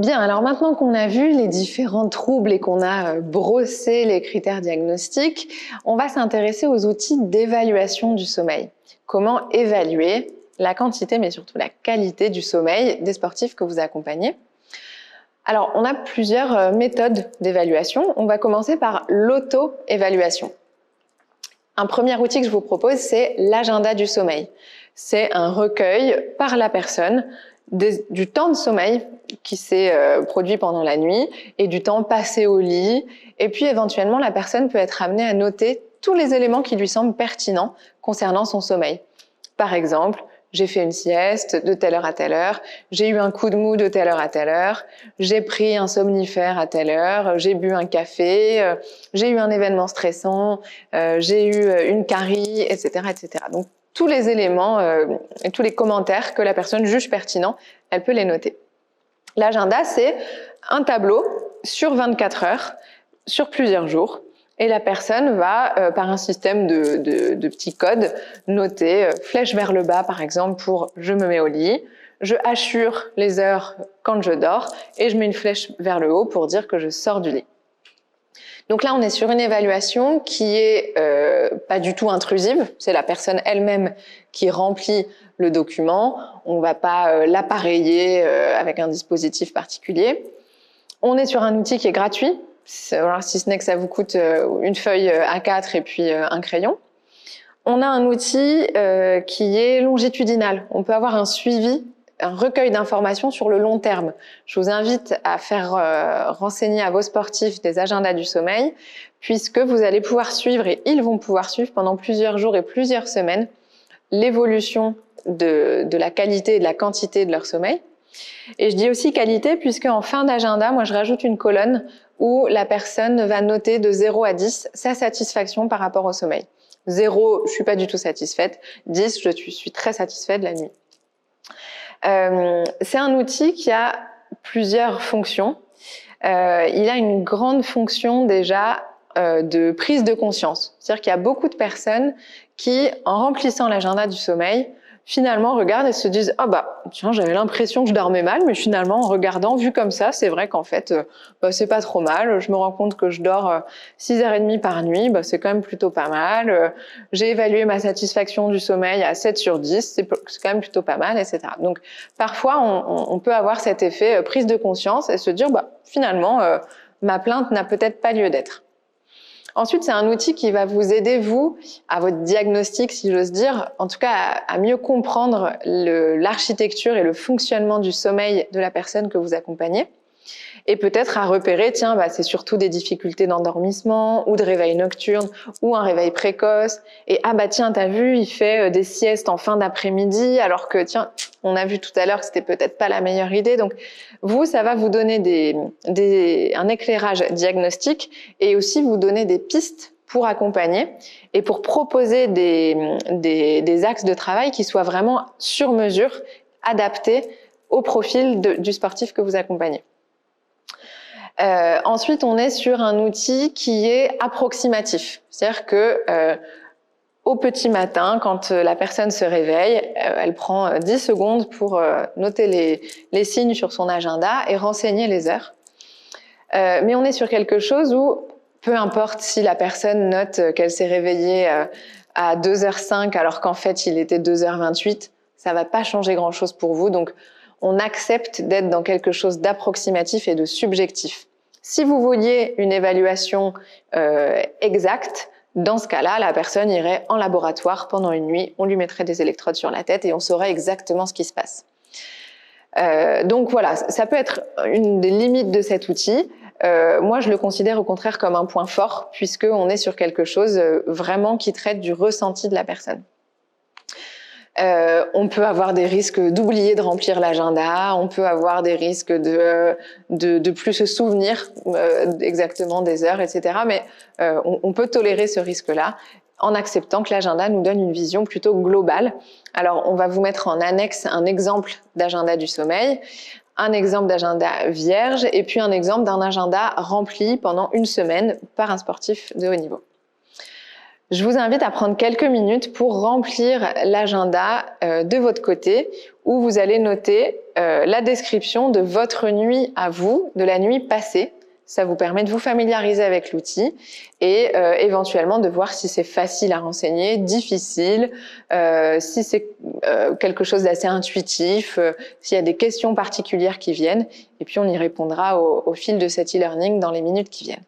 Bien, alors maintenant qu'on a vu les différents troubles et qu'on a brossé les critères diagnostiques, on va s'intéresser aux outils d'évaluation du sommeil. Comment évaluer la quantité, mais surtout la qualité du sommeil des sportifs que vous accompagnez. Alors, on a plusieurs méthodes d'évaluation. On va commencer par l'auto-évaluation. Un premier outil que je vous propose, c'est l'agenda du sommeil. C'est un recueil par la personne du temps de sommeil qui s'est produit pendant la nuit et du temps passé au lit. Et puis éventuellement, la personne peut être amenée à noter tous les éléments qui lui semblent pertinents concernant son sommeil. Par exemple, j'ai fait une sieste de telle heure à telle heure, j'ai eu un coup de mou de telle heure à telle heure, j'ai pris un somnifère à telle heure, j'ai bu un café, j'ai eu un événement stressant, j'ai eu une carie, etc., etc. Donc, tous les éléments et tous les commentaires que la personne juge pertinents, elle peut les noter. L'agenda, c'est un tableau sur 24 heures, sur plusieurs jours, et la personne va, par un système de petits codes, noter flèche vers le bas, par exemple, pour « je me mets au lit », je hachure les heures quand je dors, et je mets une flèche vers le haut pour dire que je sors du lit. Donc là, on est sur une évaluation qui est pas du tout intrusive. C'est la personne elle-même qui remplit le document. On va pas l'appareiller avec un dispositif particulier. On est sur un outil qui est gratuit, alors, si ce n'est que ça vous coûte une feuille A4 et puis un crayon. On a un outil qui est longitudinal. On peut avoir un suivi, un recueil d'informations sur le long terme. Je vous invite à faire renseigner à vos sportifs des agendas du sommeil, puisque vous allez pouvoir suivre, et ils vont pouvoir suivre pendant plusieurs jours et plusieurs semaines, l'évolution de la qualité et de la quantité de leur sommeil. Et je dis aussi qualité, puisque en fin d'agenda, moi je rajoute une colonne où la personne va noter de 0 à 10 sa satisfaction par rapport au sommeil. 0, je suis pas du tout satisfaite. 10, je suis très satisfaite de la nuit. C'est un outil qui a plusieurs fonctions. Il a une grande fonction déjà de prise de conscience. C'est-à-dire qu'il y a beaucoup de personnes qui, en remplissant l'agenda du sommeil, finalement regardent et se disent « Ah bah, tiens, j'avais l'impression que je dormais mal, mais finalement, en regardant, vu comme ça, c'est vrai qu'en fait, c'est pas trop mal. Je me rends compte que je dors 6h30 par nuit, c'est quand même plutôt pas mal. J'ai évalué ma satisfaction du sommeil à 7 sur 10, c'est quand même plutôt pas mal, etc. » Donc, parfois, on peut avoir cet effet prise de conscience et se dire « Finalement, ma plainte n'a peut-être pas lieu d'être. » Ensuite, c'est un outil qui va vous aider, vous, à votre diagnostic, si j'ose dire, en tout cas à mieux comprendre l'architecture et le fonctionnement du sommeil de la personne que vous accompagnez. Et peut-être à repérer, tiens, c'est surtout des difficultés d'endormissement ou de réveil nocturne ou un réveil précoce. Et ah bah tiens, t'as vu, il fait des siestes en fin d'après-midi alors que tiens, on a vu tout à l'heure que c'était peut-être pas la meilleure idée. Donc vous, ça va vous donner un éclairage diagnostique et aussi vous donner des pistes pour accompagner et pour proposer des axes de travail qui soient vraiment sur mesure, adaptés au profil du sportif que vous accompagnez. Ensuite, on est sur un outil qui est approximatif. C'est-à-dire que au petit matin, quand la personne se réveille, elle prend 10 secondes pour noter les signes sur son agenda et renseigner les heures. Mais on est sur quelque chose où, peu importe si la personne note qu'elle s'est réveillée à 2h05 alors qu'en fait il était 2h28, ça va pas changer grand-chose pour vous. Donc, on accepte d'être dans quelque chose d'approximatif et de subjectif. Si vous vouliez une évaluation exacte, dans ce cas-là, la personne irait en laboratoire pendant une nuit, on lui mettrait des électrodes sur la tête et on saurait exactement ce qui se passe. Donc voilà, ça peut être une des limites de cet outil. Moi, je le considère au contraire comme un point fort, puisqu'on est sur quelque chose vraiment qui traite du ressenti de la personne. On peut avoir des risques d'oublier de remplir l'agenda, on peut avoir des risques de plus se souvenir exactement des heures, etc. Mais on peut tolérer ce risque-là en acceptant que l'agenda nous donne une vision plutôt globale. Alors, on va vous mettre en annexe un exemple d'agenda du sommeil, un exemple d'agenda vierge et puis un exemple d'un agenda rempli pendant une semaine par un sportif de haut niveau. Je vous invite à prendre quelques minutes pour remplir l'agenda de votre côté où vous allez noter la description de votre nuit à vous, de la nuit passée. Ça vous permet de vous familiariser avec l'outil et éventuellement de voir si c'est facile à renseigner, difficile, si c'est quelque chose d'assez intuitif, s'il y a des questions particulières qui viennent. Et puis on y répondra au fil de cet e-learning dans les minutes qui viennent.